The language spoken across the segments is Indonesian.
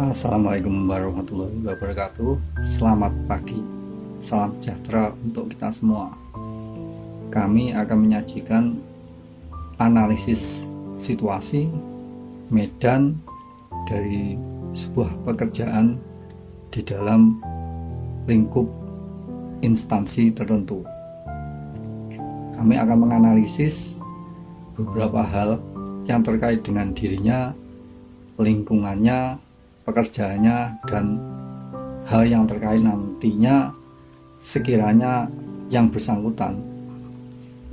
Assalamualaikum warahmatullahi wabarakatuh. Selamat pagi, salam sejahtera untuk kita semua. Kami akan menyajikan analisis situasi medan dari sebuah pekerjaan di dalam lingkup instansi tertentu. Kami akan menganalisis beberapa hal yang terkait dengan dirinya, lingkungannya, pekerjaannya, dan hal yang terkait nantinya sekiranya yang bersangkutan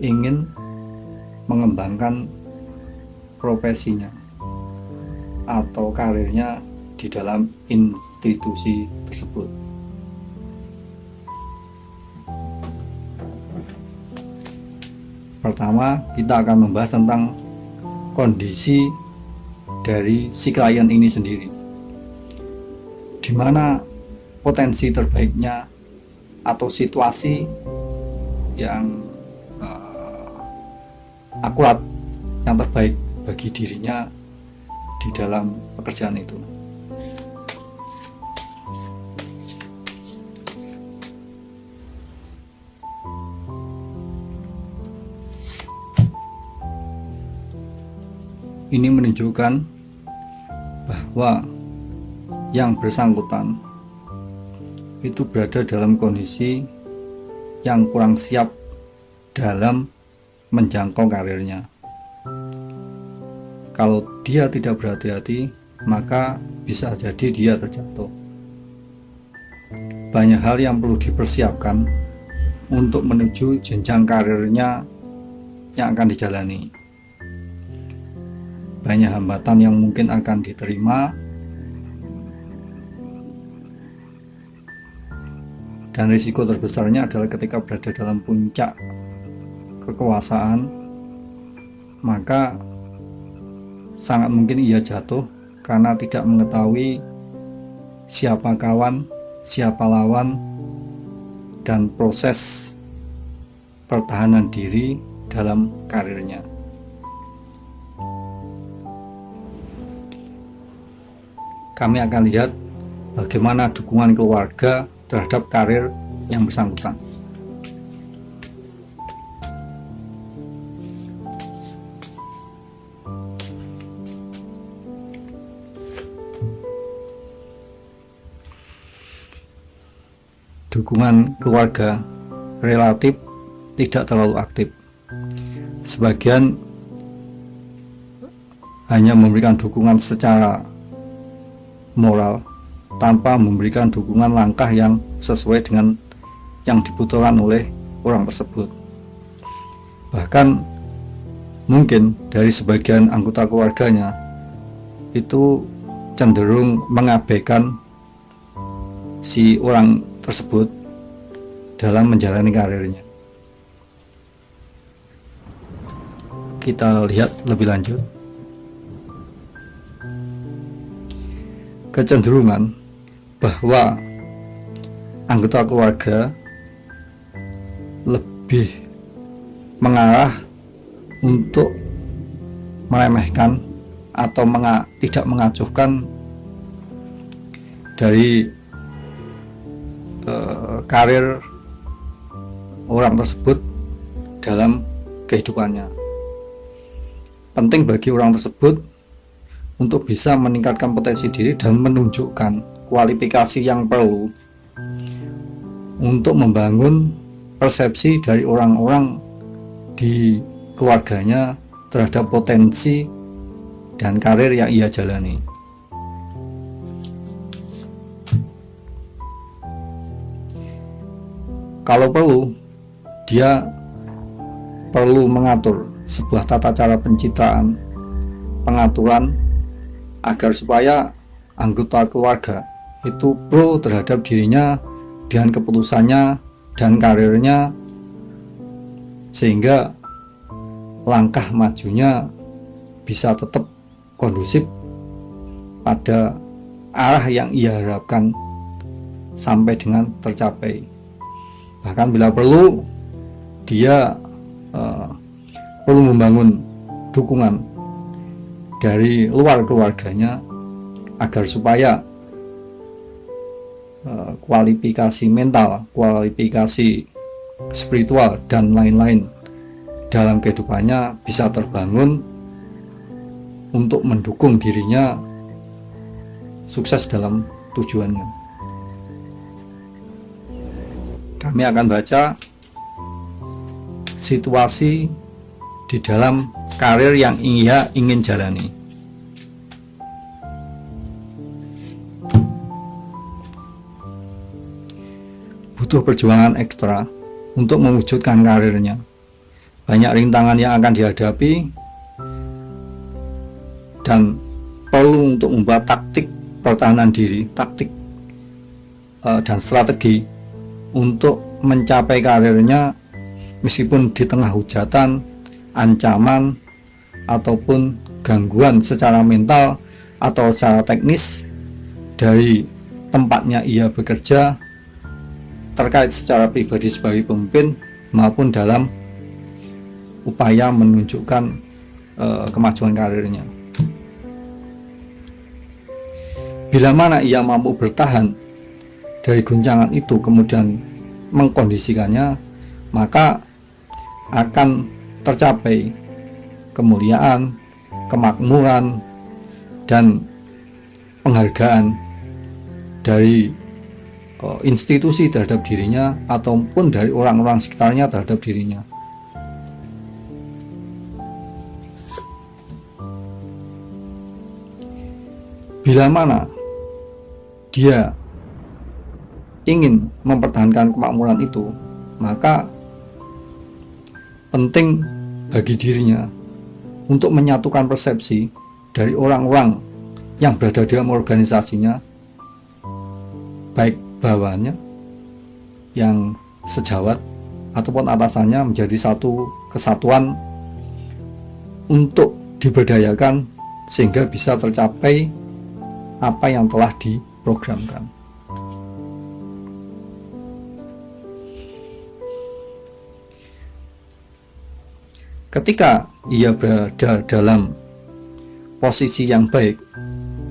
ingin mengembangkan profesinya atau karirnya di dalam institusi tersebut. Pertama, kita akan membahas tentang kondisi dari si klien ini sendiri, di mana potensi terbaiknya atau situasi yang akurat, yang terbaik bagi dirinya di dalam pekerjaan itu. Ini menunjukkan bahwa yang bersangkutan itu berada dalam kondisi yang kurang siap dalam menjangkau karirnya. Kalau dia tidak berhati-hati, maka bisa jadi dia terjatuh. Banyak hal yang perlu dipersiapkan untuk menuju jenjang karirnya yang akan dijalani. Banyak hambatan yang mungkin akan diterima, dan risiko terbesarnya adalah ketika berada dalam puncak kekuasaan, maka sangat mungkin ia jatuh karena tidak mengetahui siapa kawan, siapa lawan, dan proses pertahanan diri dalam karirnya. Kami akan lihat bagaimana dukungan keluarga terhadap karir yang bersangkutan. Dukungan keluarga relatif tidak terlalu aktif. Sebagian hanya memberikan dukungan secara moral tanpa memberikan dukungan langkah yang sesuai dengan yang dibutuhkan oleh orang tersebut. Bahkan mungkin dari sebagian anggota keluarganya itu cenderung mengabaikan si orang tersebut dalam menjalani karirnya. Kita lihat lebih lanjut. Kecenderungan bahwa anggota keluarga lebih mengarah untuk meremehkan atau tidak mengacuhkan dari karir orang tersebut dalam kehidupannya. Penting bagi orang tersebut untuk bisa meningkatkan potensi diri dan menunjukkan kualifikasi yang perlu untuk membangun persepsi dari orang-orang di keluarganya terhadap potensi dan karir yang ia jalani. Kalau perlu, dia perlu mengatur sebuah tata cara pencitraan, pengaturan, agar supaya anggota keluarga itu pro terhadap dirinya dengan keputusannya dan karirnya, sehingga langkah majunya bisa tetap kondusif pada arah yang ia harapkan sampai dengan tercapai. Bahkan bila perlu, dia perlu membangun dukungan dari luar keluarganya agar supaya kualifikasi mental, kualifikasi spiritual, dan lain-lain dalam kehidupannya bisa terbangun untuk mendukung dirinya sukses dalam tujuannya. Kami akan baca situasi di dalam karir yang ia ingin jalani. Butuh perjuangan ekstra untuk mewujudkan karirnya. Banyak rintangan yang akan dihadapi dan perlu untuk membuat taktik pertahanan diri, taktik dan strategi untuk mencapai karirnya meskipun di tengah hujatan, ancaman, ataupun gangguan secara mental atau secara teknis dari tempatnya ia bekerja, terkait secara pribadi sebagai pemimpin maupun dalam upaya menunjukkan kemajuan karirnya. Bila mana ia mampu bertahan dari guncangan itu kemudian mengkondisikannya, maka akan tercapai kemuliaan, kemakmuran, dan penghargaan dari institusi terhadap dirinya ataupun dari orang-orang sekitarnya terhadap dirinya. Bila mana dia ingin mempertahankan kemakmuran itu, maka penting bagi dirinya untuk menyatukan persepsi dari orang-orang yang berada dalam organisasinya, baik bawahannya yang sejawat ataupun atasannya, menjadi satu kesatuan untuk diberdayakan sehingga bisa tercapai apa yang telah diprogramkan. Ketika ia berada dalam posisi yang baik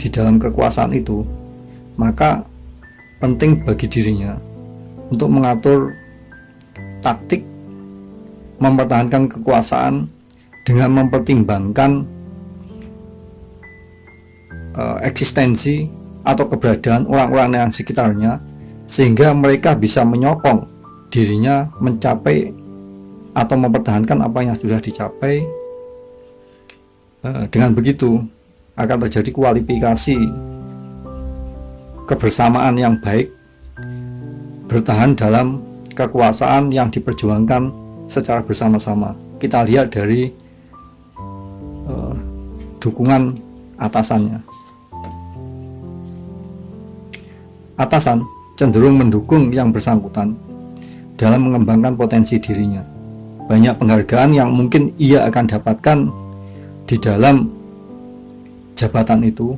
di dalam kekuasaan itu, maka penting bagi dirinya untuk mengatur taktik mempertahankan kekuasaan dengan mempertimbangkan eksistensi atau keberadaan orang-orang yang sekitarnya, sehingga mereka bisa menyokong dirinya mencapai atau mempertahankan apa yang sudah dicapai. Dengan begitu akan terjadi kualifikasi kebersamaan yang baik, bertahan dalam kekuasaan yang diperjuangkan secara bersama-sama. Kita lihat dari dukungan atasannya. Atasan cenderung mendukung yang bersangkutan dalam mengembangkan potensi dirinya. Banyak penghargaan yang mungkin ia akan dapatkan di dalam jabatan itu,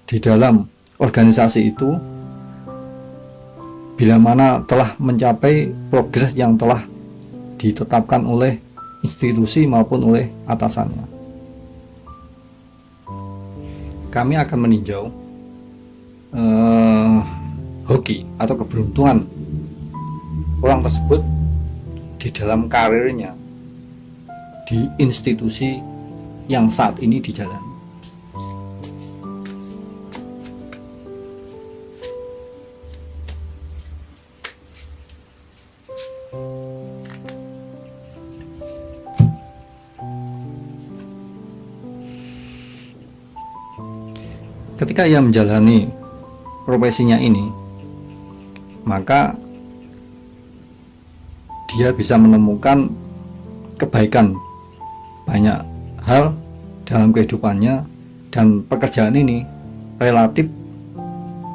di dalam organisasi itu, bila mana telah mencapai progres yang telah ditetapkan oleh institusi maupun oleh atasannya. Kami akan meninjau hoki atau keberuntungan orang tersebut di dalam karirnya di institusi yang saat ini dijalani. Ketika ia menjalani profesinya ini, maka dia bisa menemukan kebaikan banyak hal dalam kehidupannya, dan pekerjaan ini relatif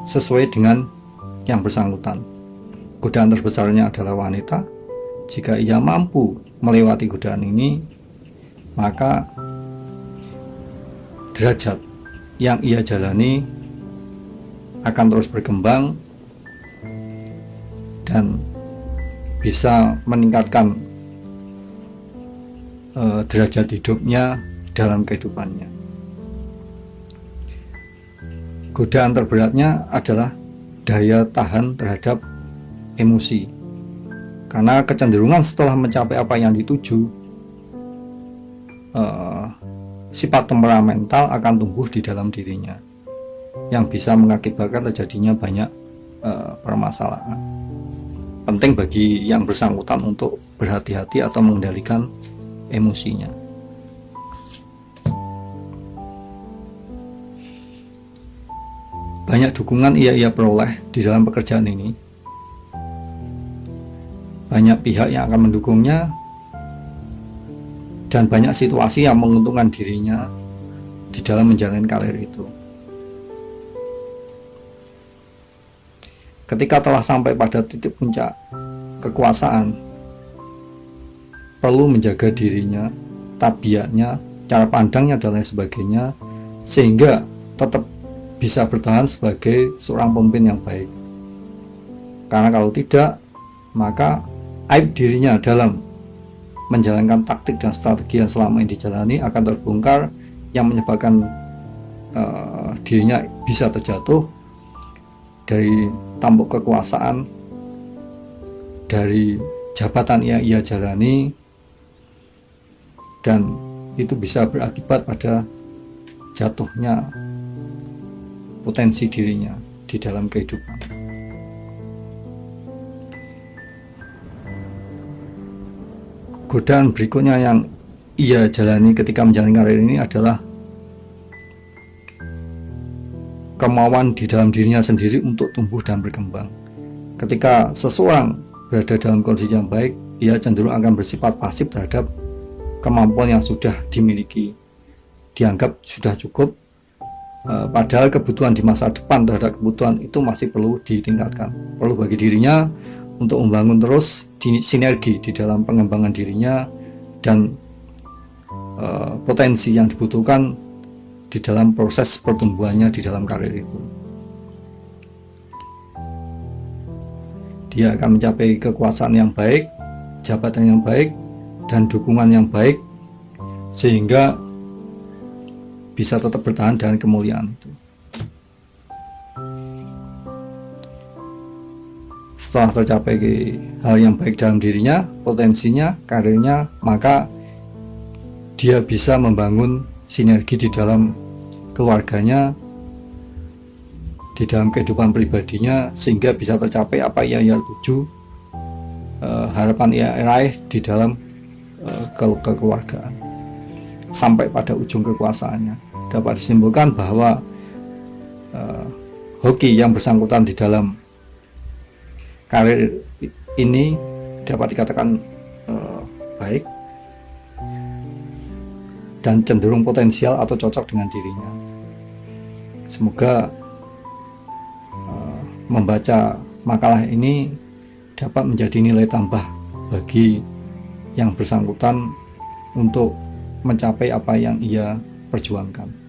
sesuai dengan yang bersangkutan. Godaan terbesarnya adalah wanita. Jika ia mampu melewati godaan ini, maka derajat yang ia jalani akan terus berkembang dan bisa meningkatkan derajat hidupnya dalam kehidupannya. Godaan terberatnya adalah daya tahan terhadap emosi. Karena kecenderungan setelah mencapai apa yang dituju, sifat temperamental akan tumbuh di dalam dirinya, yang bisa mengakibatkan terjadinya banyak permasalahan. Penting bagi yang bersangkutan untuk berhati-hati atau mengendalikan emosinya. Banyak dukungan ia peroleh di dalam pekerjaan ini. Banyak pihak yang akan mendukungnya, dan banyak situasi yang menguntungkan dirinya di dalam menjalani karir itu. Ketika telah sampai pada titik puncak kekuasaan, perlu menjaga dirinya, tabiatnya, cara pandangnya, dan lain sebagainya, sehingga tetap bisa bertahan sebagai seorang pemimpin yang baik. Karena kalau tidak, maka aib dirinya dalam menjalankan taktik dan strategi yang selama ini dijalani akan terbongkar, yang menyebabkan dirinya bisa terjatuh dari tampuk kekuasaan, dari jabatan yang ia jalani, dan itu bisa berakibat pada jatuhnya potensi dirinya di dalam kehidupan. Godaan berikutnya yang ia jalani ketika menjalani karir ini adalah kemauan di dalam dirinya sendiri untuk tumbuh dan berkembang. Ketika seseorang berada dalam kondisi yang baik, ia cenderung akan bersifat pasif terhadap kemampuan yang sudah dimiliki. Dianggap sudah cukup, padahal kebutuhan di masa depan terhadap kebutuhan itu masih perlu ditingkatkan. Perlu bagi dirinya untuk membangun terus sinergi di dalam pengembangan dirinya dan potensi yang dibutuhkan di dalam proses pertumbuhannya di dalam karir itu. Dia akan mencapai kekuasaan yang baik, jabatan yang baik, dan dukungan yang baik, sehingga bisa tetap bertahan dengan kemuliaan itu. Setelah tercapai hal yang baik dalam dirinya, potensinya, karirnya, maka dia bisa membangun sinergi di dalam keluarganya, di dalam kehidupan pribadinya, sehingga bisa tercapai apa yang ia tuju, harapan ia raih di dalam kekeluargaan, sampai pada ujung kekuasaannya. Dapat disimpulkan bahwa hoki yang bersangkutan di dalam karir ini dapat dikatakan baik dan cenderung potensial atau cocok dengan dirinya. Semoga membaca makalah ini dapat menjadi nilai tambah bagi yang bersangkutan untuk mencapai apa yang ia perjuangkan.